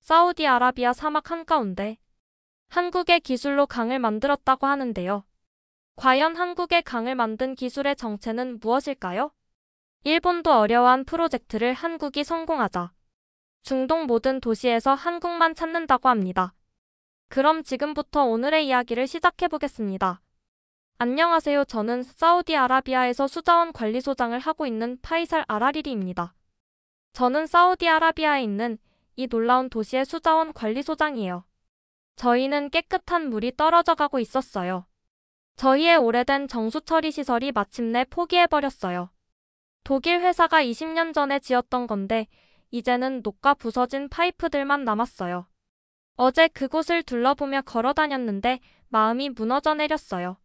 사우디아라비아 사막 한가운데 한국의 기술로 강을 만들었다고 하는데요. 과연 한국의 강을 만든 기술의 정체는 무엇일까요? 일본도 어려워한 프로젝트를 한국이 성공하자 중동 모든 도시에서 한국만 찾는다고 합니다. 그럼 지금부터 오늘의 이야기를 시작해보겠습니다. 안녕하세요. 저는 사우디아라비아에서 수자원 관리소장을 하고 있는 파이살 아라리리입니다. 저는 사우디아라비아에 있는 이 놀라운 도시의 수자원 관리소장이에요. 저희는 깨끗한 물이 떨어져 가고 있었어요. 저희의 오래된 정수 처리 시설이 마침내 포기해버렸어요. 독일 회사가 20년 전에 지었던 건데 이제는 녹과 부서진 파이프들만 남았어요. 어제 그곳을 둘러보며 걸어 다녔는데 마음이 무너져 내렸어요.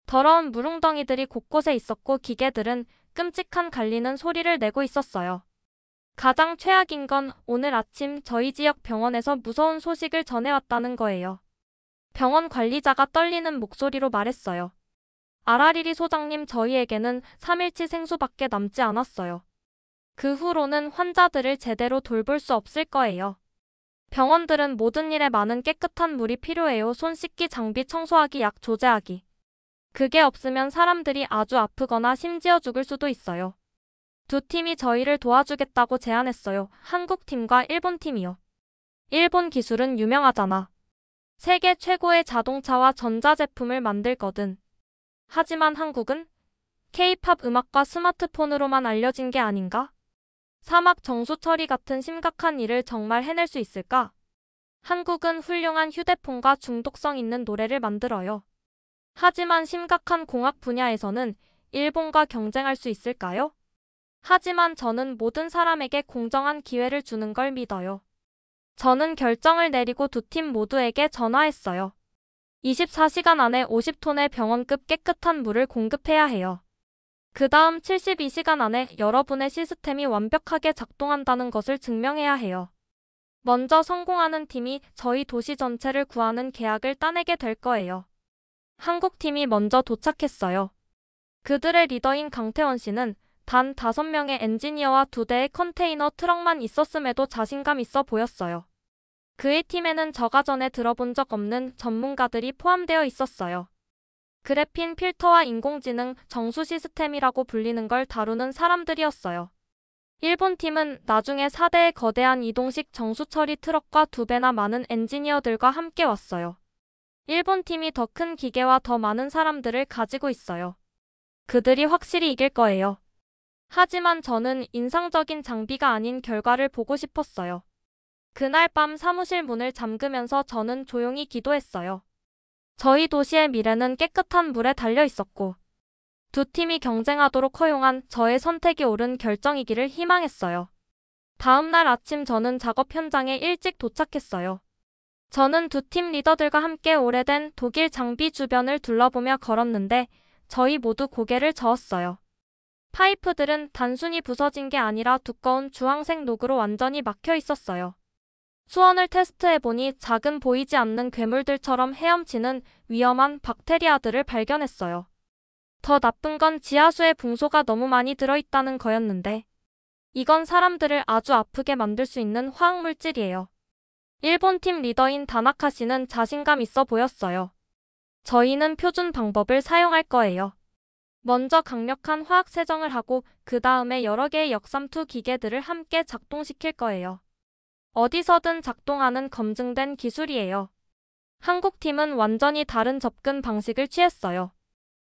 더러운 물웅덩이들이 곳곳에 있었고 기계들은 끔찍한 갈리는 소리를 내고 있었어요. 가장 최악인 건 오늘 아침 저희 지역 병원에서 무서운 소식을 전해왔다는 거예요. 병원 관리자가 떨리는 목소리로 말했어요. 아라리리 소장님, 저희에게는 3일치 생수밖에 남지 않았어요. 그 후로는 환자들을 제대로 돌볼 수 없을 거예요. 병원들은 모든 일에 많은 깨끗한 물이 필요해요. 손 씻기, 장비 청소하기, 약 조제하기. 그게 없으면 사람들이 아주 아프거나 심지어 죽을 수도 있어요. 두 팀이 저희를 도와주겠다고 제안했어요. 한국 팀과 일본 팀이요. 일본 기술은 유명하잖아. 세계 최고의 자동차와 전자제품을 만들거든. 하지만 한국은 K-팝 음악과 스마트폰으로만 알려진 게 아닌가? 사막 정수 처리 같은 심각한 일을 정말 해낼 수 있을까? 한국은 훌륭한 휴대폰과 중독성 있는 노래를 만들어요. 하지만 심각한 공학 분야에서는 일본과 경쟁할 수 있을까요? 하지만 저는 모든 사람에게 공정한 기회를 주는 걸 믿어요. 저는 결정을 내리고 두 팀 모두에게 전화했어요. 24시간 안에 50톤의 병원급 깨끗한 물을 공급해야 해요. 그 다음 72시간 안에 여러분의 시스템이 완벽하게 작동한다는 것을 증명해야 해요. 먼저 성공하는 팀이 저희 도시 전체를 구하는 계약을 따내게 될 거예요. 한국 팀이 먼저 도착했어요. 그들의 리더인 강태원 씨는 단 5명의 엔지니어와 2대의 컨테이너 트럭만 있었음에도 자신감 있어 보였어요. 그의 팀에는 저가 전에 들어본 적 없는 전문가들이 포함되어 있었어요. 그래핀 필터와 인공지능 정수 시스템이라고 불리는 걸 다루는 사람들이었어요. 일본 팀은 나중에 4대의 거대한 이동식 정수 처리 트럭과 2배나 많은 엔지니어들과 함께 왔어요. 일본 팀이 더 큰 기계와 더 많은 사람들을 가지고 있어요. 그들이 확실히 이길 거예요. 하지만 저는 인상적인 장비가 아닌 결과를 보고 싶었어요. 그날 밤 사무실 문을 잠그면서 저는 조용히 기도했어요. 저희 도시의 미래는 깨끗한 물에 달려 있었고 두 팀이 경쟁하도록 허용한 저의 선택이 옳은 결정이기를 희망했어요. 다음 날 아침 저는 작업 현장에 일찍 도착했어요. 저는 두 팀 리더들과 함께 오래된 독일 장비 주변을 둘러보며 걸었는데 저희 모두 고개를 저었어요. 파이프들은 단순히 부서진 게 아니라 두꺼운 주황색 녹으로 완전히 막혀 있었어요. 수원을 테스트해보니 작은 보이지 않는 괴물들처럼 헤엄치는 위험한 박테리아들을 발견했어요. 더 나쁜 건 지하수에 붕소가 너무 많이 들어있다는 거였는데 이건 사람들을 아주 아프게 만들 수 있는 화학물질이에요. 일본 팀 리더인 다나카 씨는 자신감 있어 보였어요. 저희는 표준 방법을 사용할 거예요. 먼저 강력한 화학 세정을 하고 그 다음에 여러 개의 역삼투 기계들을 함께 작동시킬 거예요. 어디서든 작동하는 검증된 기술이에요. 한국 팀은 완전히 다른 접근 방식을 취했어요.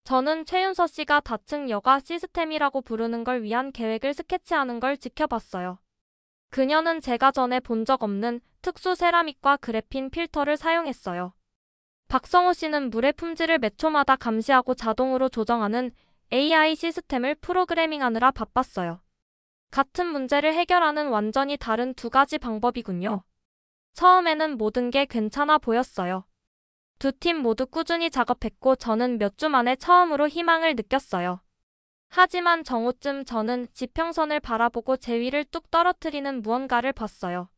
저는 최윤서 씨가 다층 여과 시스템이라고 부르는 걸 위한 계획을 스케치하는 걸 지켜봤어요. 그녀는 제가 전에 본 적 없는 특수 세라믹과 그래핀 필터를 사용했어요. 박성호 씨는 물의 품질을 몇 초마다 감시하고 자동으로 조정하는 AI 시스템을 프로그래밍하느라 바빴어요. 같은 문제를 해결하는 완전히 다른 두 가지 방법이군요. 처음에는 모든 게 괜찮아 보였어요. 두 팀 모두 꾸준히 작업했고 저는 몇 주 만에 처음으로 희망을 느꼈어요. 하지만 정오쯤 저는 지평선을 바라보고 제 위를 뚝 떨어뜨리는 무언가를 봤어요.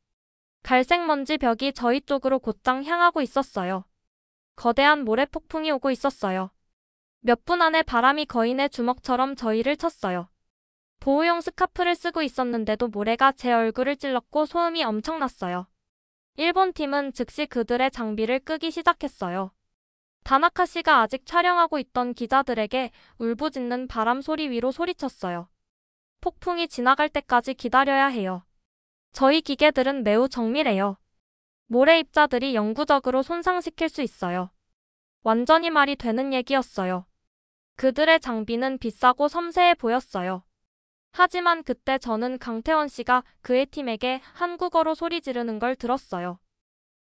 갈색 먼지 벽이 저희 쪽으로 곧장 향하고 있었어요. 거대한 모래폭풍이 오고 있었어요. 몇 분 안에 바람이 거인의 주먹처럼 저희를 쳤어요. 보호용 스카프를 쓰고 있었는데도 모래가 제 얼굴을 찔렀고 소음이 엄청났어요. 일본 팀은 즉시 그들의 장비를 끄기 시작했어요. 다나카 씨가 아직 촬영하고 있던 기자들에게 울부짖는 바람 소리 위로 소리쳤어요. 폭풍이 지나갈 때까지 기다려야 해요. 저희 기계들은 매우 정밀해요. 모래 입자들이 영구적으로 손상시킬 수 있어요. 완전히 말이 되는 얘기였어요. 그들의 장비는 비싸고 섬세해 보였어요. 하지만 그때 저는 강태원 씨가 그의 팀에게 한국어로 소리 지르는 걸 들었어요.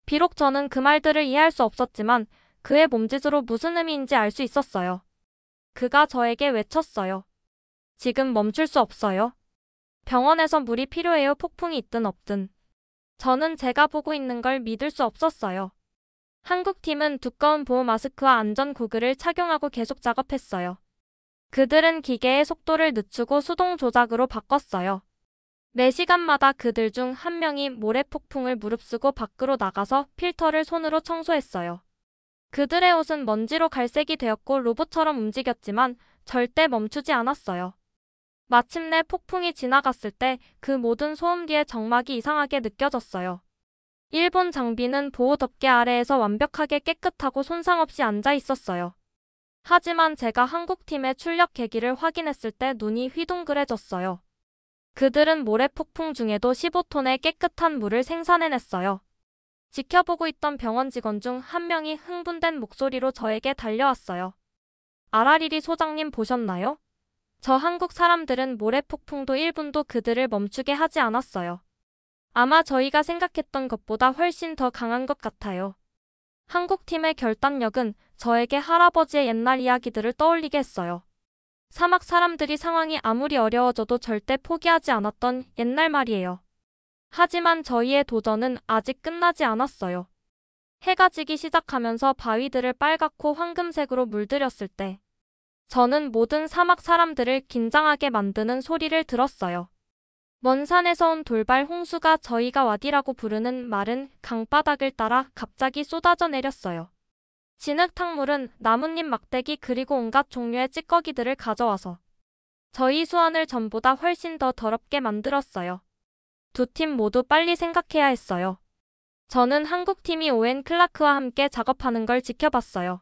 비록 저는 그 말들을 이해할 수 없었지만 그의 몸짓으로 무슨 의미인지 알 수 있었어요. 그가 저에게 외쳤어요. 지금 멈출 수 없어요. 병원에서 물이 필요해요. 폭풍이 있든 없든. 저는 제가 보고 있는 걸 믿을 수 없었어요. 한국팀은 두꺼운 보호 마스크와 안전 고글을 착용하고 계속 작업했어요. 그들은 기계의 속도를 늦추고 수동 조작으로 바꿨어요. 매 시간마다 그들 중 한 명이 모래 폭풍을 무릅쓰고 밖으로 나가서 필터를 손으로 청소했어요. 그들의 옷은 먼지로 갈색이 되었고 로봇처럼 움직였지만 절대 멈추지 않았어요. 마침내 폭풍이 지나갔을 때 그 모든 소음 뒤에 정막이 이상하게 느껴졌어요. 일본 장비는 보호 덮개 아래에서 완벽하게 깨끗하고 손상 없이 앉아 있었어요. 하지만 제가 한국팀의 출력 계기를 확인했을 때 눈이 휘둥그레졌어요. 그들은 모래 폭풍 중에도 15톤의 깨끗한 물을 생산해냈어요. 지켜보고 있던 병원 직원 중 한 명이 흥분된 목소리로 저에게 달려왔어요. 아라리리 소장님 보셨나요? 저 한국 사람들은 모래 폭풍도 1분도 그들을 멈추게 하지 않았어요. 아마 저희가 생각했던 것보다 훨씬 더 강한 것 같아요. 한국팀의 결단력은 저에게 할아버지의 옛날 이야기들을 떠올리게 했어요. 사막 사람들이 상황이 아무리 어려워져도 절대 포기하지 않았던 옛날 말이에요. 하지만 저희의 도전은 아직 끝나지 않았어요. 해가 지기 시작하면서 바위들을 빨갛고 황금색으로 물들였을 때 저는 모든 사막 사람들을 긴장하게 만드는 소리를 들었어요. 먼 산에서 온 돌발 홍수가 저희가 와디라고 부르는 마른 강바닥을 따라 갑자기 쏟아져 내렸어요. 진흙탕물은 나뭇잎 막대기 그리고 온갖 종류의 찌꺼기들을 가져와서 저희 수원을 전보다 훨씬 더 더럽게 만들었어요. 두 팀 모두 빨리 생각해야 했어요. 저는 한국팀이 오웬 클라크와 함께 작업하는 걸 지켜봤어요.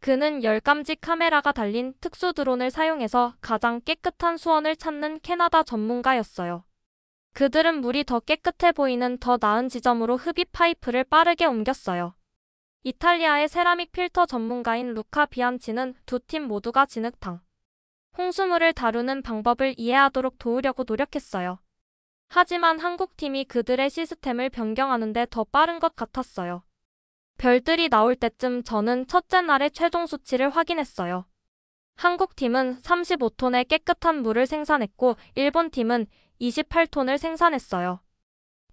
그는 열감지 카메라가 달린 특수 드론을 사용해서 가장 깨끗한 수원을 찾는 캐나다 전문가였어요. 그들은 물이 더 깨끗해 보이는 더 나은 지점으로 흡입 파이프를 빠르게 옮겼어요. 이탈리아의 세라믹 필터 전문가인 루카 비안치는 두 팀 모두가 진흙탕, 홍수물을 다루는 방법을 이해하도록 도우려고 노력했어요. 하지만 한국팀이 그들의 시스템을 변경하는데 더 빠른 것 같았어요. 별들이 나올 때쯤 저는 첫째 날의 최종 수치를 확인했어요. 한국팀은 35톤의 깨끗한 물을 생산했고 일본팀은 28톤을 생산했어요.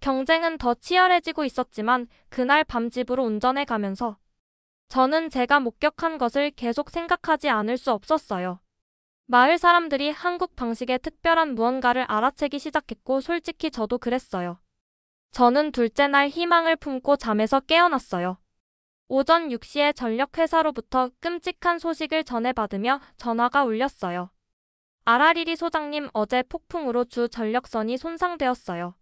경쟁은 더 치열해지고 있었지만 그날 밤 집으로 운전해 가면서 저는 제가 목격한 것을 계속 생각하지 않을 수 없었어요. 마을 사람들이 한국 방식의 특별한 무언가를 알아채기 시작했고 솔직히 저도 그랬어요. 저는 둘째 날 희망을 품고 잠에서 깨어났어요. 오전 6시에 전력회사로부터 끔찍한 소식을 전해받으며 전화가 울렸어요. 아라리리 소장님, 어제 폭풍으로 주 전력선이 손상되었어요.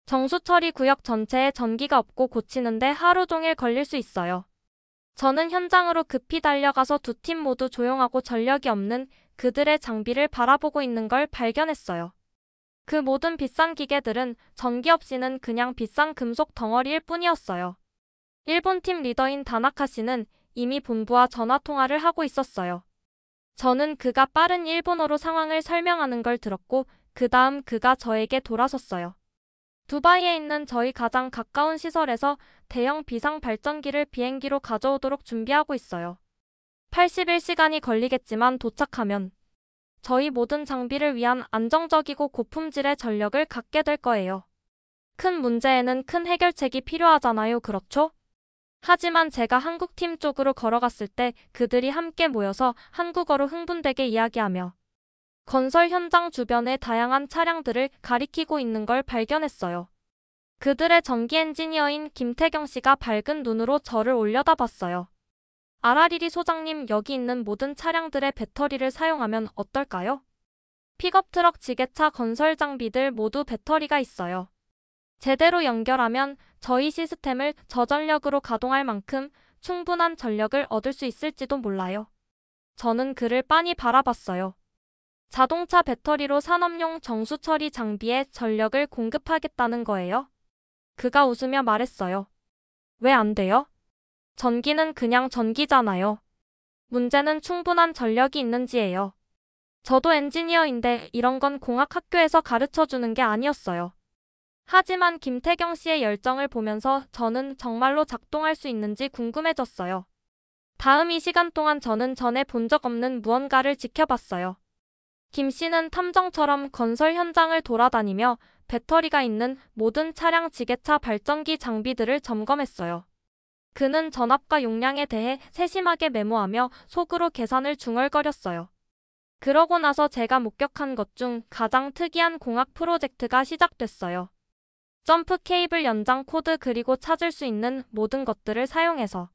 정수처리 구역 전체에 전기가 없고 고치는데 하루 종일 걸릴 수 있어요. 저는 현장으로 급히 달려가서 두 팀 모두 조용하고 전력이 없는 그들의 장비를 바라보고 있는 걸 발견했어요. 그 모든 비싼 기계들은 전기 없이는 그냥 비싼 금속 덩어리일 뿐이었어요. 일본팀 리더인 다나카 씨는 이미 본부와 전화통화를 하고 있었어요. 저는 그가 빠른 일본어로 상황을 설명하는 걸 들었고 그 다음 그가 저에게 돌아섰어요. 두바이에 있는 저희 가장 가까운 시설에서 대형 비상 발전기를 비행기로 가져오도록 준비하고 있어요. 81시간이 걸리겠지만 도착하면 저희 모든 장비를 위한 안정적이고 고품질의 전력을 갖게 될 거예요. 큰 문제에는 큰 해결책이 필요하잖아요, 그렇죠? 하지만 제가 한국팀 쪽으로 걸어갔을 때 그들이 함께 모여서 한국어로 흥분되게 이야기하며 건설 현장 주변의 다양한 차량들을 가리키고 있는 걸 발견했어요. 그들의 전기 엔지니어인 김태경 씨가 밝은 눈으로 저를 올려다봤어요. 아라리리 소장님, 여기 있는 모든 차량들의 배터리를 사용하면 어떨까요? 픽업트럭, 지게차, 건설 장비들 모두 배터리가 있어요. 제대로 연결하면 저희 시스템을 저전력으로 가동할 만큼 충분한 전력을 얻을 수 있을지도 몰라요. 저는 그를 빤히 바라봤어요. 자동차 배터리로 산업용 정수 처리 장비에 전력을 공급하겠다는 거예요. 그가 웃으며 말했어요. 왜 안 돼요? 전기는 그냥 전기잖아요. 문제는 충분한 전력이 있는지예요. 저도 엔지니어인데 이런 건 공학학교에서 가르쳐 주는 게 아니었어요. 하지만 김태경 씨의 열정을 보면서 저는 정말로 작동할 수 있는지 궁금해졌어요. 다음 이 시간 동안 저는 전에 본 적 없는 무언가를 지켜봤어요. 김 씨는 탐정처럼 건설 현장을 돌아다니며 배터리가 있는 모든 차량 지게차 발전기 장비들을 점검했어요. 그는 전압과 용량에 대해 세심하게 메모하며 속으로 계산을 중얼거렸어요. 그러고 나서 제가 목격한 것 중 가장 특이한 공학 프로젝트가 시작됐어요. 점프 케이블 연장 코드 그리고 찾을 수 있는 모든 것들을 사용해서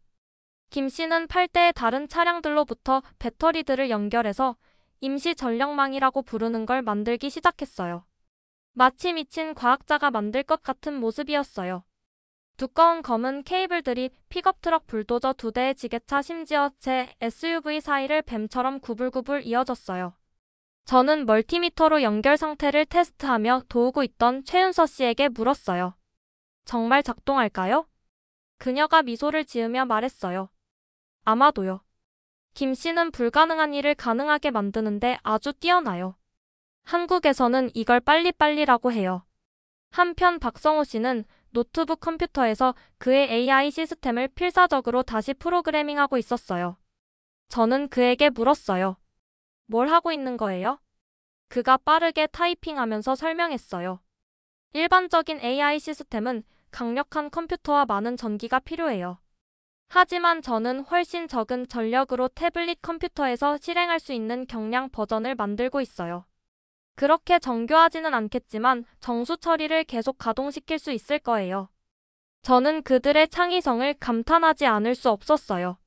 김 씨는 8대의 다른 차량들로부터 배터리들을 연결해서 임시 전력망이라고 부르는 걸 만들기 시작했어요. 마치 미친 과학자가 만들 것 같은 모습이었어요. 두꺼운 검은 케이블들이 픽업트럭 불도저 2대의 지게차 심지어 제 SUV 사이를 뱀처럼 구불구불 이어졌어요. 저는 멀티미터로 연결 상태를 테스트하며 도우고 있던 최윤서 씨에게 물었어요. 정말 작동할까요? 그녀가 미소를 지으며 말했어요. 아마도요. 김 씨는 불가능한 일을 가능하게 만드는데 아주 뛰어나요. 한국에서는 이걸 빨리빨리라고 해요. 한편 박성호 씨는 노트북 컴퓨터에서 그의 AI 시스템을 필사적으로 다시 프로그래밍하고 있었어요. 저는 그에게 물었어요. 뭘 하고 있는 거예요? 그가 빠르게 타이핑하면서 설명했어요. 일반적인 AI 시스템은 강력한 컴퓨터와 많은 전기가 필요해요. 하지만 저는 훨씬 적은 전력으로 태블릿 컴퓨터에서 실행할 수 있는 경량 버전을 만들고 있어요. 그렇게 정교하지는 않겠지만 정수 처리를 계속 가동시킬 수 있을 거예요. 저는 그들의 창의성을 감탄하지 않을 수 없었어요.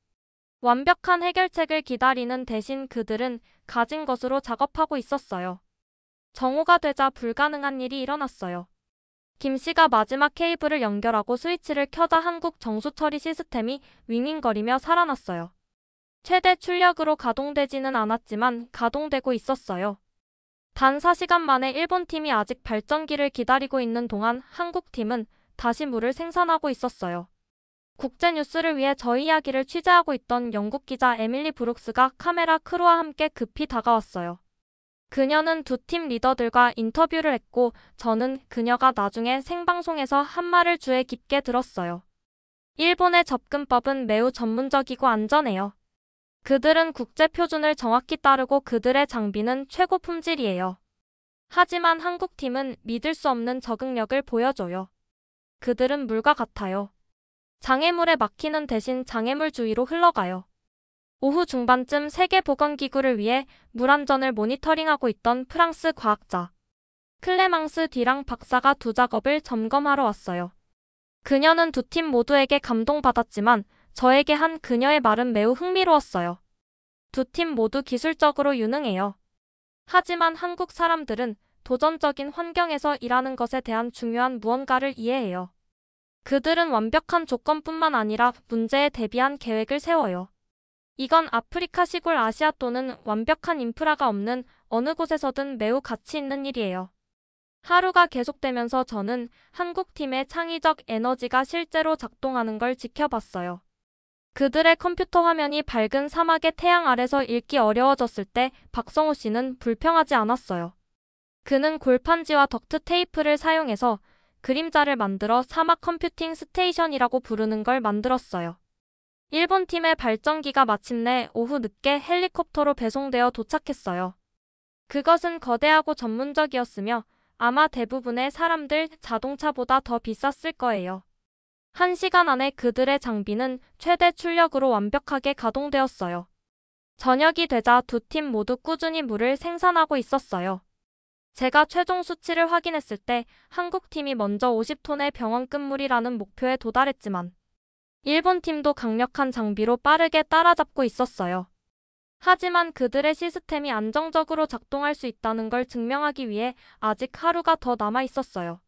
완벽한 해결책을 기다리는 대신 그들은 가진 것으로 작업하고 있었어요. 정오가 되자 불가능한 일이 일어났어요. 김 씨가 마지막 케이블을 연결하고 스위치를 켜자 한국 정수 처리 시스템이 윙윙거리며 살아났어요. 최대 출력으로 가동되지는 않았지만 가동되고 있었어요. 단 4시간 만에 일본 팀이 아직 발전기를 기다리고 있는 동안 한국 팀은 다시 물을 생산하고 있었어요. 국제뉴스를 위해 저희 이야기를 취재하고 있던 영국 기자 에밀리 브룩스가 카메라 크루와 함께 급히 다가왔어요. 그녀는 두 팀 리더들과 인터뷰를 했고 저는 그녀가 나중에 생방송에서 한 말을 주에 깊게 들었어요. 일본의 접근법은 매우 전문적이고 안전해요. 그들은 국제 표준을 정확히 따르고 그들의 장비는 최고 품질이에요. 하지만 한국팀은 믿을 수 없는 적응력을 보여줘요. 그들은 물과 같아요. 장애물에 막히는 대신 장애물 주위로 흘러가요. 오후 중반쯤 세계보건기구를 위해 물 안전을 모니터링하고 있던 프랑스 과학자 클레망스 디랑 박사가 두 작업을 점검하러 왔어요. 그녀는 두 팀 모두에게 감동받았지만 저에게 한 그녀의 말은 매우 흥미로웠어요. 두 팀 모두 기술적으로 유능해요. 하지만 한국 사람들은 도전적인 환경에서 일하는 것에 대한 중요한 무언가를 이해해요. 그들은 완벽한 조건뿐만 아니라 문제에 대비한 계획을 세워요. 이건 아프리카 시골 아시아 또는 완벽한 인프라가 없는 어느 곳에서든 매우 가치 있는 일이에요. 하루가 계속되면서 저는 한국팀의 창의적 에너지가 실제로 작동하는 걸 지켜봤어요. 그들의 컴퓨터 화면이 밝은 사막의 태양 아래서 읽기 어려워졌을 때 박성호 씨는 불평하지 않았어요. 그는 골판지와 덕트 테이프를 사용해서 그림자를 만들어 사막 컴퓨팅 스테이션이라고 부르는 걸 만들었어요. 일본 팀의 발전기가 마침내 오후 늦게 헬리콥터로 배송되어 도착했어요. 그것은 거대하고 전문적이었으며 아마 대부분의 사람들 자동차보다 더 비쌌을 거예요. 1시간 안에 그들의 장비는 최대 출력으로 완벽하게 가동되었어요. 저녁이 되자 두 팀 모두 꾸준히 물을 생산하고 있었어요. 제가 최종 수치를 확인했을 때 한국 팀이 먼저 50톤의 병원급 물이라는 목표에 도달했지만 일본 팀도 강력한 장비로 빠르게 따라잡고 있었어요. 하지만 그들의 시스템이 안정적으로 작동할 수 있다는 걸 증명하기 위해 아직 하루가 더 남아 있었어요.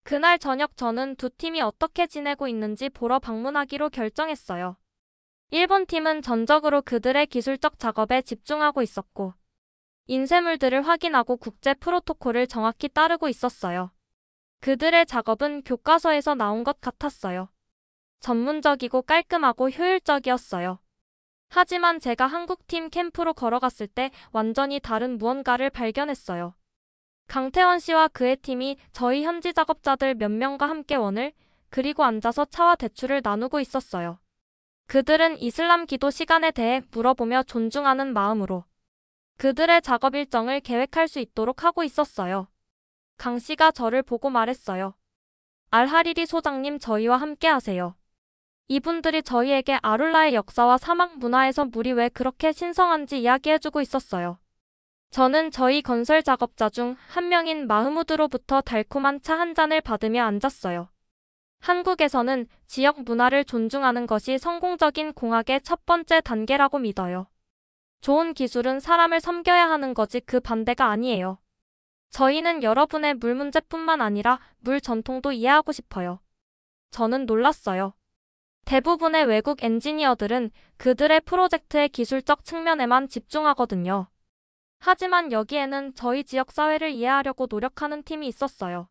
그날 저녁 저는 두 팀이 어떻게 지내고 있는지 보러 방문하기로 결정했어요. 일본 팀은 전적으로 그들의 기술적 작업에 집중하고 있었고, 인쇄물들을 확인하고 국제 프로토콜을 정확히 따르고 있었어요. 그들의 작업은 교과서에서 나온 것 같았어요. 전문적이고 깔끔하고 효율적이었어요. 하지만 제가 한국팀 캠프로 걸어갔을 때 완전히 다른 무언가를 발견했어요. 강태원 씨와 그의 팀이 저희 현지 작업자들 몇 명과 함께 원을 그리고 앉아서 차와 대추를 나누고 있었어요. 그들은 이슬람 기도 시간에 대해 물어보며 존중하는 마음으로 그들의 작업 일정을 계획할 수 있도록 하고 있었어요. 강 씨가 저를 보고 말했어요. 알하리리 소장님 저희와 함께 하세요. 이분들이 저희에게 아룰라의 역사와 사막 문화에서 물이 왜 그렇게 신성한지 이야기해주고 있었어요. 저는 저희 건설 작업자 중 한 명인 마흐무드로부터 달콤한 차 한 잔을 받으며 앉았어요. 한국에서는 지역 문화를 존중하는 것이 성공적인 공학의 첫 번째 단계라고 믿어요. 좋은 기술은 사람을 섬겨야 하는 거지 그 반대가 아니에요. 저희는 여러분의 물 문제뿐만 아니라 물 전통도 이해하고 싶어요. 저는 놀랐어요. 대부분의 외국 엔지니어들은 그들의 프로젝트의 기술적 측면에만 집중하거든요. 하지만 여기에는 저희 지역 사회를 이해하려고 노력하는 팀이 있었어요.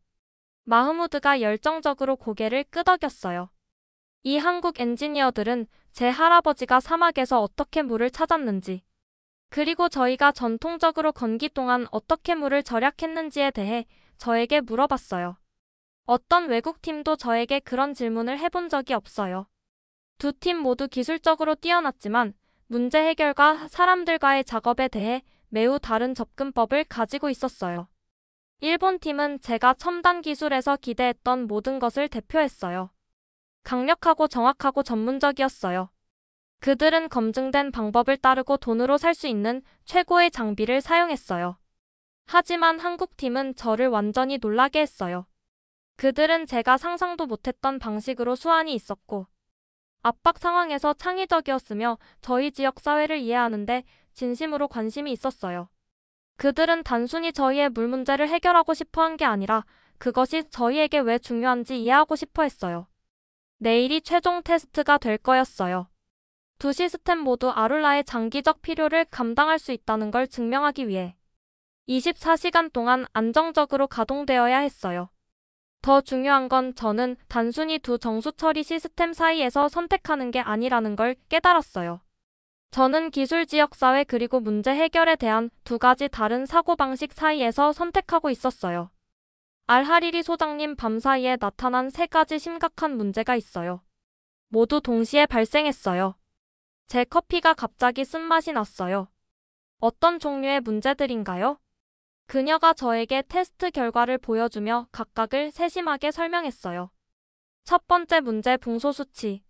마흐무드가 열정적으로 고개를 끄덕였어요. 이 한국 엔지니어들은 제 할아버지가 사막에서 어떻게 물을 찾았는지, 그리고 저희가 전통적으로 건기 동안 어떻게 물을 절약했는지에 대해 저에게 물어봤어요. 어떤 외국 팀도 저에게 그런 질문을 해본 적이 없어요. 두 팀 모두 기술적으로 뛰어났지만 문제 해결과 사람들과의 작업에 대해 매우 다른 접근법을 가지고 있었어요. 일본 팀은 제가 첨단 기술에서 기대했던 모든 것을 대표했어요. 강력하고 정확하고 전문적이었어요. 그들은 검증된 방법을 따르고 돈으로 살 수 있는 최고의 장비를 사용했어요. 하지만 한국 팀은 저를 완전히 놀라게 했어요. 그들은 제가 상상도 못했던 방식으로 수완이 있었고, 압박 상황에서 창의적이었으며 저희 지역 사회를 이해하는데 진심으로 관심이 있었어요. 그들은 단순히 저희의 물 문제를 해결하고 싶어 한 게 아니라 그것이 저희에게 왜 중요한지 이해하고 싶어 했어요. 내일이 최종 테스트가 될 거였어요. 두 시스템 모두 아룰라의 장기적 필요를 감당할 수 있다는 걸 증명하기 위해 24시간 동안 안정적으로 가동되어야 했어요. 더 중요한 건 저는 단순히 두 정수 처리 시스템 사이에서 선택하는 게 아니라는 걸 깨달았어요. 저는 기술 지역사회 그리고 문제 해결에 대한 두 가지 다른 사고방식 사이에서 선택하고 있었어요. 알하리리 소장님 밤사이에 나타난 세 가지 심각한 문제가 있어요. 모두 동시에 발생했어요. 제 커피가 갑자기 쓴맛이 났어요. 어떤 종류의 문제들인가요? 그녀가 저에게 테스트 결과를 보여주며 각각을 세심하게 설명했어요. 첫 번째 문제 붕소 수치.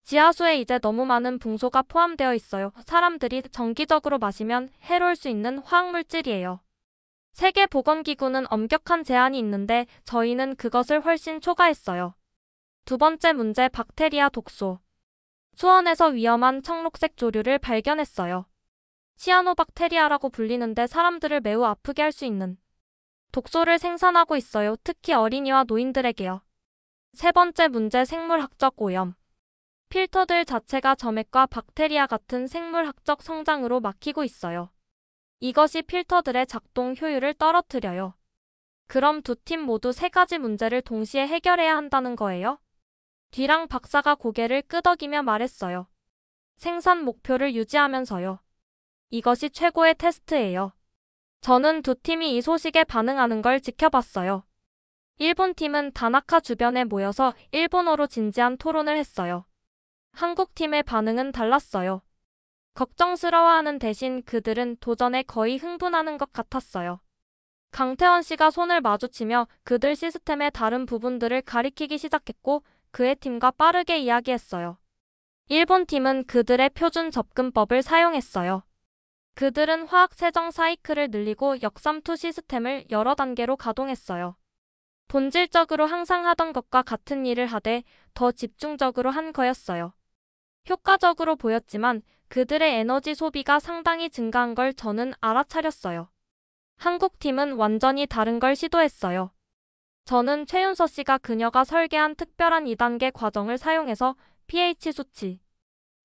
지하수에 이제 너무 많은 붕소가 포함되어 있어요. 사람들이 정기적으로 마시면 해로울 수 있는 화학물질이에요. 세계보건기구는 엄격한 제한이 있는데 저희는 그것을 훨씬 초과했어요. 두 번째 문제 박테리아 독소. 수원에서 위험한 청록색 조류를 발견했어요. 시아노박테리아라고 불리는데 사람들을 매우 아프게 할 수 있는 독소를 생산하고 있어요. 특히 어린이와 노인들에게요. 세 번째 문제 생물학적 오염. 필터들 자체가 점액과 박테리아 같은 생물학적 성장으로 막히고 있어요. 이것이 필터들의 작동 효율을 떨어뜨려요. 그럼 두 팀 모두 세 가지 문제를 동시에 해결해야 한다는 거예요? 뒤랑 박사가 고개를 끄덕이며 말했어요. 생산 목표를 유지하면서요. 이것이 최고의 테스트예요. 저는 두 팀이 이 소식에 반응하는 걸 지켜봤어요. 일본 팀은 다나카 주변에 모여서 일본어로 진지한 토론을 했어요. 한국 팀의 반응은 달랐어요. 걱정스러워하는 대신 그들은 도전에 거의 흥분하는 것 같았어요. 강태원 씨가 손을 마주치며 그들 시스템의 다른 부분들을 가리키기 시작했고 그의 팀과 빠르게 이야기했어요. 일본 팀은 그들의 표준 접근법을 사용했어요. 그들은 화학 세정 사이클을 늘리고 역삼투 시스템을 여러 단계로 가동했어요. 본질적으로 항상 하던 것과 같은 일을 하되 더 집중적으로 한 거였어요. 효과적으로 보였지만 그들의 에너지 소비가 상당히 증가한 걸 저는 알아차렸어요. 한국 팀은 완전히 다른 걸 시도했어요. 저는 최윤서 씨가 그녀가 설계한 특별한 2단계 과정을 사용해서 pH 수치,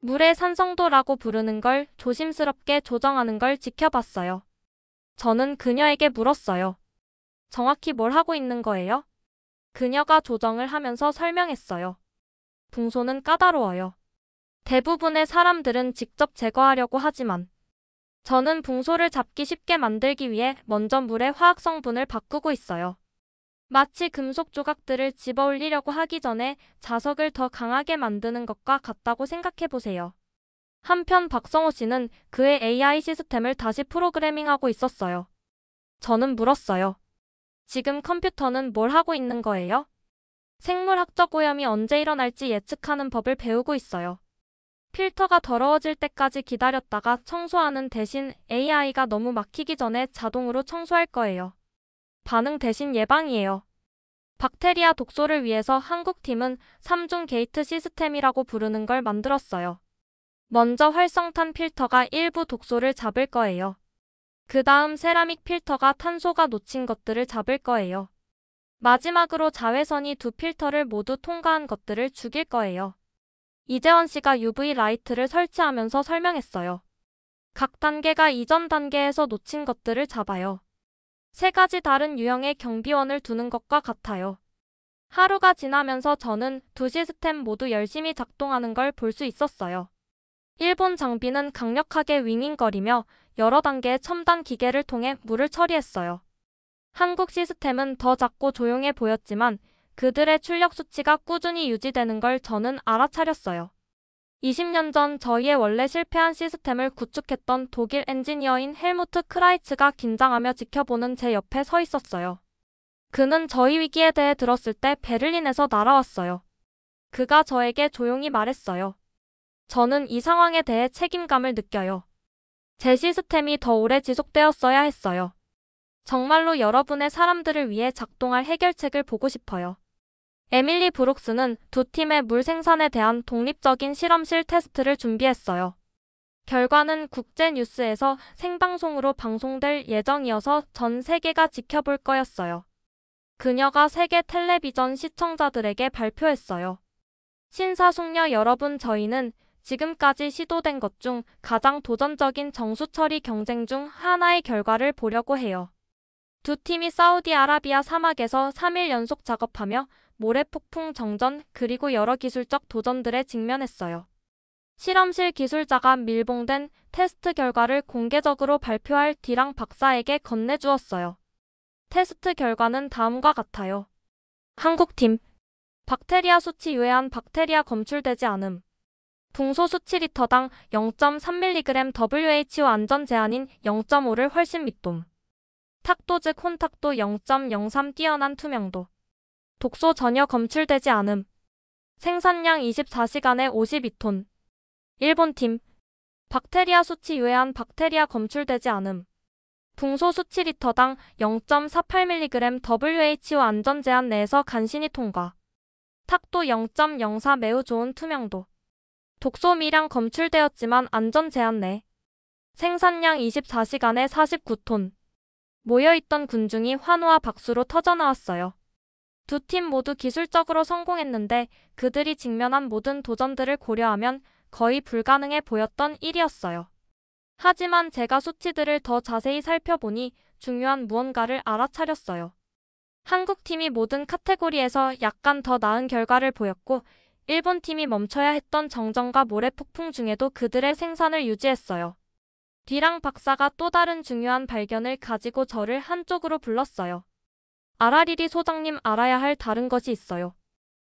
물의 산성도라고 부르는 걸 조심스럽게 조정하는 걸 지켜봤어요. 저는 그녀에게 물었어요. 정확히 뭘 하고 있는 거예요? 그녀가 조정을 하면서 설명했어요. 붕소는 까다로워요. 대부분의 사람들은 직접 제거하려고 하지만 저는 붕소를 잡기 쉽게 만들기 위해 먼저 물의 화학 성분을 바꾸고 있어요. 마치 금속 조각들을 집어 올리려고 하기 전에 자석을 더 강하게 만드는 것과 같다고 생각해 보세요. 한편 박성호 씨는 그의 AI 시스템을 다시 프로그래밍하고 있었어요. 저는 물었어요. 지금 컴퓨터는 뭘 하고 있는 거예요? 생물학적 오염이 언제 일어날지 예측하는 법을 배우고 있어요. 필터가 더러워질 때까지 기다렸다가 청소하는 대신 AI가 너무 막히기 전에 자동으로 청소할 거예요. 반응 대신 예방이에요. 박테리아 독소를 위해서 한국팀은 3중 게이트 시스템이라고 부르는 걸 만들었어요. 먼저 활성탄 필터가 일부 독소를 잡을 거예요. 그 다음 세라믹 필터가 탄소가 놓친 것들을 잡을 거예요. 마지막으로 자외선이 두 필터를 모두 통과한 것들을 죽일 거예요. 이재원 씨가 UV 라이트를 설치하면서 설명했어요. 각 단계가 이전 단계에서 놓친 것들을 잡아요. 세 가지 다른 유형의 경비원을 두는 것과 같아요. 하루가 지나면서 저는 두 시스템 모두 열심히 작동하는 걸 볼 수 있었어요. 일본 장비는 강력하게 윙윙거리며 여러 단계의 첨단 기계를 통해 물을 처리했어요. 한국 시스템은 더 작고 조용해 보였지만 그들의 출력 수치가 꾸준히 유지되는 걸 저는 알아차렸어요. 20년 전 저희의 원래 실패한 시스템을 구축했던 독일 엔지니어인 헬무트 크라이츠가 긴장하며 지켜보는 제 옆에 서 있었어요. 그는 저희 위기에 대해 들었을 때 베를린에서 날아왔어요. 그가 저에게 조용히 말했어요. 저는 이 상황에 대해 책임감을 느껴요. 제 시스템이 더 오래 지속되었어야 했어요. 정말로 여러분의 사람들을 위해 작동할 해결책을 보고 싶어요. 에밀리 브룩스는 두 팀의 물 생산에 대한 독립적인 실험실 테스트를 준비했어요. 결과는 국제 뉴스에서 생방송으로 방송될 예정이어서 전 세계가 지켜볼 거였어요. 그녀가 세계 텔레비전 시청자들에게 발표했어요. 신사숙녀 여러분, 저희는 지금까지 시도된 것 중 가장 도전적인 정수 처리 경쟁 중 하나의 결과를 보려고 해요. 두 팀이 사우디아라비아 사막에서 3일 연속 작업하며 모래폭풍 정전 그리고 여러 기술적 도전들에 직면했어요. 실험실 기술자가 밀봉된 테스트 결과를 공개적으로 발표할 디랑 박사에게 건네주었어요. 테스트 결과는 다음과 같아요. 한국팀 박테리아 수치 유해한 박테리아 검출되지 않음. 붕소 수치 리터당 0.3mg WHO 안전 제한인 0.5를 훨씬 밑돔. 탁도 즉 혼탁도 0.03 뛰어난 투명도. 독소 전혀 검출되지 않음. 생산량 24시간에 52톤. 일본팀 박테리아 수치 유해한 박테리아 검출되지 않음. 붕소 수치 리터당 0.48mg WHO 안전 제한 내에서 간신히 통과. 탁도 0.04 매우 좋은 투명도. 독소 미량 검출되었지만 안전 제한 내. 생산량 24시간에 49톤. 모여있던 군중이 환호와 박수로 터져나왔어요. 두 팀 모두 기술적으로 성공했는데 그들이 직면한 모든 도전들을 고려하면 거의 불가능해 보였던 일이었어요. 하지만 제가 수치들을 더 자세히 살펴보니 중요한 무언가를 알아차렸어요. 한국팀이 모든 카테고리에서 약간 더 나은 결과를 보였고 일본팀이 멈춰야 했던 정전과 모래폭풍 중에도 그들의 생산을 유지했어요. 디랑 박사가 또 다른 중요한 발견을 가지고 저를 한쪽으로 불렀어요. 아라리리 소장님, 알아야 할 다른 것이 있어요.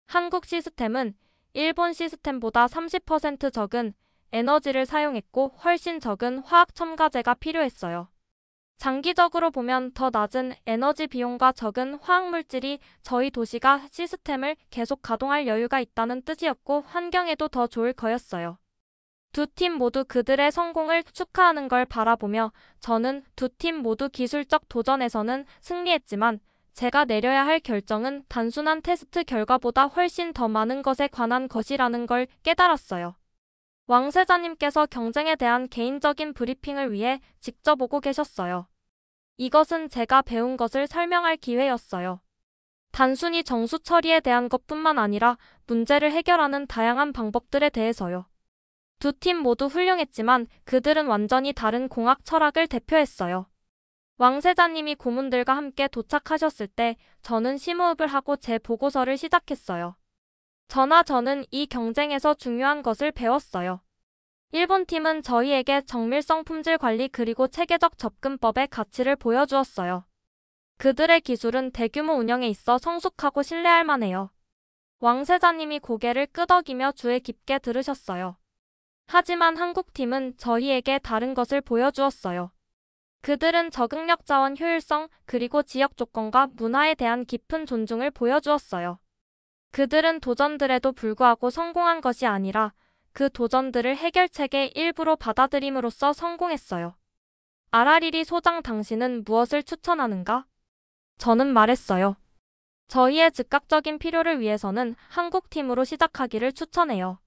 한국 시스템은 일본 시스템보다 30% 적은 에너지를 사용했고 훨씬 적은 화학 첨가제가 필요했어요. 장기적으로 보면 더 낮은 에너지 비용과 적은 화학물질이 저희 도시가 시스템을 계속 가동할 여유가 있다는 뜻이었고 환경에도 더 좋을 거였어요. 두 팀 모두 그들의 성공을 축하하는 걸 바라보며 저는 두 팀 모두 기술적 도전에서는 승리했지만 제가 내려야 할 결정은 단순한 테스트 결과보다 훨씬 더 많은 것에 관한 것이라는 걸 깨달았어요. 왕세자님께서 경쟁에 대한 개인적인 브리핑을 위해 직접 오고 계셨어요. 이것은 제가 배운 것을 설명할 기회였어요. 단순히 정수 처리에 대한 것뿐만 아니라 문제를 해결하는 다양한 방법들에 대해서요. 두 팀 모두 훌륭했지만 그들은 완전히 다른 공학 철학을 대표했어요. 왕세자님이 고문들과 함께 도착하셨을 때 저는 심호흡을 하고 제 보고서를 시작했어요. 저는 이 경쟁에서 중요한 것을 배웠어요. 일본 팀은 저희에게 정밀성 품질 관리 그리고 체계적 접근법의 가치를 보여주었어요. 그들의 기술은 대규모 운영에 있어 성숙하고 신뢰할 만해요. 왕세자님이 고개를 끄덕이며 주의 깊게 들으셨어요. 하지만 한국팀은 저희에게 다른 것을 보여주었어요. 그들은 적응력 자원 효율성 그리고 지역 조건과 문화에 대한 깊은 존중을 보여주었어요. 그들은 도전들에도 불구하고 성공한 것이 아니라 그 도전들을 해결책의 일부로 받아들임으로써 성공했어요. 아라리리 소장 당신은 무엇을 추천하는가? 저는 말했어요. 저희의 즉각적인 필요를 위해서는 한국팀으로 시작하기를 추천해요.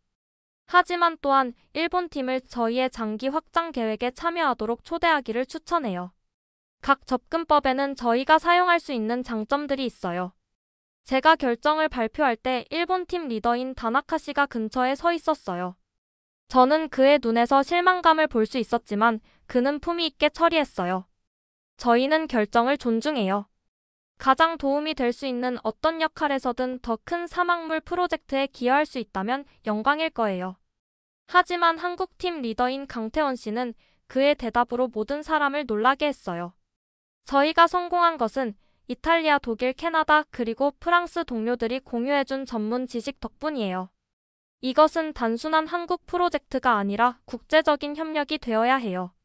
하지만 또한 일본팀을 저희의 장기 확장 계획에 참여하도록 초대하기를 추천해요. 각 접근법에는 저희가 사용할 수 있는 장점들이 있어요. 제가 결정을 발표할 때 일본팀 리더인 다나카 씨가 근처에 서 있었어요. 저는 그의 눈에서 실망감을 볼 수 있었지만 그는 품위 있게 처리했어요. 저희는 결정을 존중해요. 가장 도움이 될 수 있는 어떤 역할에서든 더 큰 사막물 프로젝트에 기여할 수 있다면 영광일 거예요. 하지만 한국팀 리더인 강태원 씨는 그의 대답으로 모든 사람을 놀라게 했어요. 저희가 성공한 것은 이탈리아, 독일, 캐나다 그리고 프랑스 동료들이 공유해준 전문 지식 덕분이에요. 이것은 단순한 한국 프로젝트가 아니라 국제적인 협력이 되어야 해요.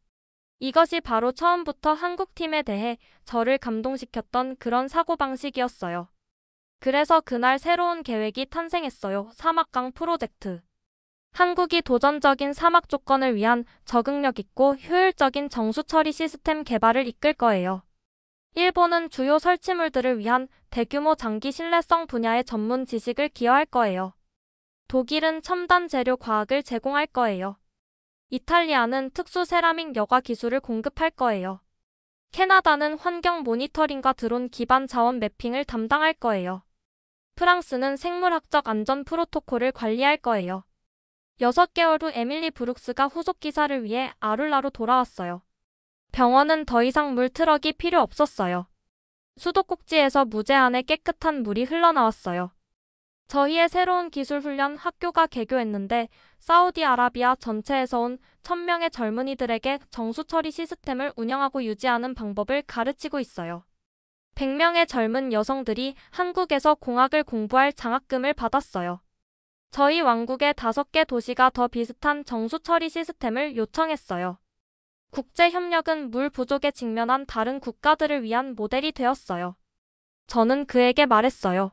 이것이 바로 처음부터 한국팀에 대해 저를 감동시켰던 그런 사고방식이었어요. 그래서 그날 새로운 계획이 탄생했어요. 사막강 프로젝트. 한국이 도전적인 사막 조건을 위한 적응력 있고 효율적인 정수 처리 시스템 개발을 이끌 거예요. 일본은 주요 설치물들을 위한 대규모 장기 신뢰성 분야의 전문 지식을 기여할 거예요. 독일은 첨단 재료 과학을 제공할 거예요. 이탈리아는 특수 세라믹 여과 기술을 공급할 거예요. 캐나다는 환경 모니터링과 드론 기반 자원 매핑을 담당할 거예요. 프랑스는 생물학적 안전 프로토콜을 관리할 거예요. 6개월 후 에밀리 브룩스가 후속 기사를 위해 아룰라로 돌아왔어요. 병원은 더 이상 물 트럭이 필요 없었어요. 수도꼭지에서 무제한의 깨끗한 물이 흘러나왔어요. 저희의 새로운 기술 훈련 학교가 개교했는데 사우디아라비아 전체에서 온 1000명의 젊은이들에게 정수 처리 시스템을 운영하고 유지하는 방법을 가르치고 있어요. 100명의 젊은 여성들이 한국에서 공학을 공부할 장학금을 받았어요. 저희 왕국의 5개 도시가 더 비슷한 정수 처리 시스템을 요청했어요. 국제협력은 물 부족에 직면한 다른 국가들을 위한 모델이 되었어요. 저는 그에게 말했어요.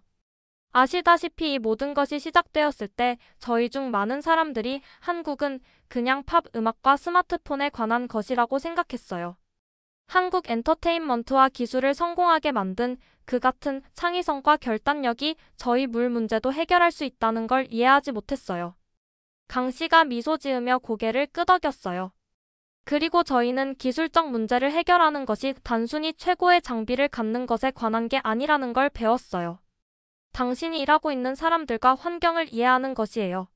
아시다시피 이 모든 것이 시작되었을 때 저희 중 많은 사람들이 한국은 그냥 팝 음악과 스마트폰에 관한 것이라고 생각했어요. 한국 엔터테인먼트와 기술을 성공하게 만든 그 같은 창의성과 결단력이 저희 물 문제도 해결할 수 있다는 걸 이해하지 못했어요. 강 씨가 미소 지으며 고개를 끄덕였어요. 그리고 저희는 기술적 문제를 해결하는 것이 단순히 최고의 장비를 갖는 것에 관한 게 아니라는 걸 배웠어요. 당신이 일하고 있는 사람들과 환경을 이해하는 것이에요.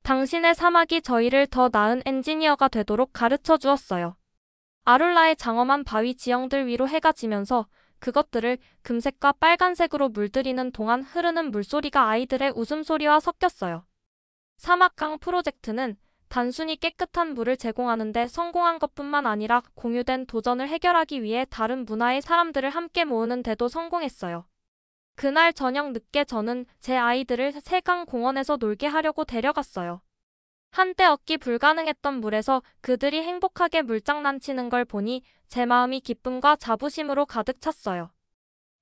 당신의 사막이 저희를 더 나은 엔지니어가 되도록 가르쳐 주었어요. 아룰라의 장엄한 바위 지형들 위로 해가 지면서 그것들을 금색과 빨간색으로 물들이는 동안 흐르는 물소리가 아이들의 웃음소리와 섞였어요. 사막강 프로젝트는 단순히 깨끗한 물을 제공하는 데 성공한 것뿐만 아니라 공유된 도전을 해결하기 위해 다른 문화의 사람들을 함께 모으는 데도 성공했어요. 그날 저녁 늦게 저는 제 아이들을 세강 공원에서 놀게 하려고 데려갔어요. 한때 얻기 불가능했던 물에서 그들이 행복하게 물장난치는 걸 보니 제 마음이 기쁨과 자부심으로 가득 찼어요.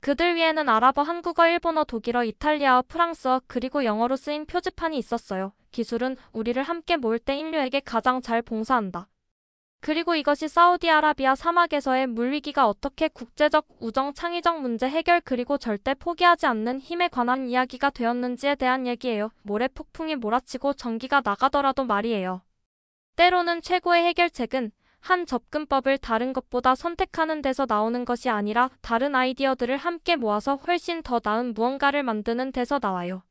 그들 위에는 아랍어, 한국어, 일본어, 독일어, 이탈리아어, 프랑스어 그리고 영어로 쓰인 표지판이 있었어요. 기술은 우리를 함께 모을 때 인류에게 가장 잘 봉사한다. 그리고 이것이 사우디아라비아 사막에서의 물위기가 어떻게 국제적 우정 창의적 문제 해결 그리고 절대 포기하지 않는 힘에 관한 이야기가 되었는지에 대한 얘기예요. 모래 폭풍이 몰아치고 전기가 나가더라도 말이에요. 때로는 최고의 해결책은 한 접근법을 다른 것보다 선택하는 데서 나오는 것이 아니라 다른 아이디어들을 함께 모아서 훨씬 더 나은 무언가를 만드는 데서 나와요.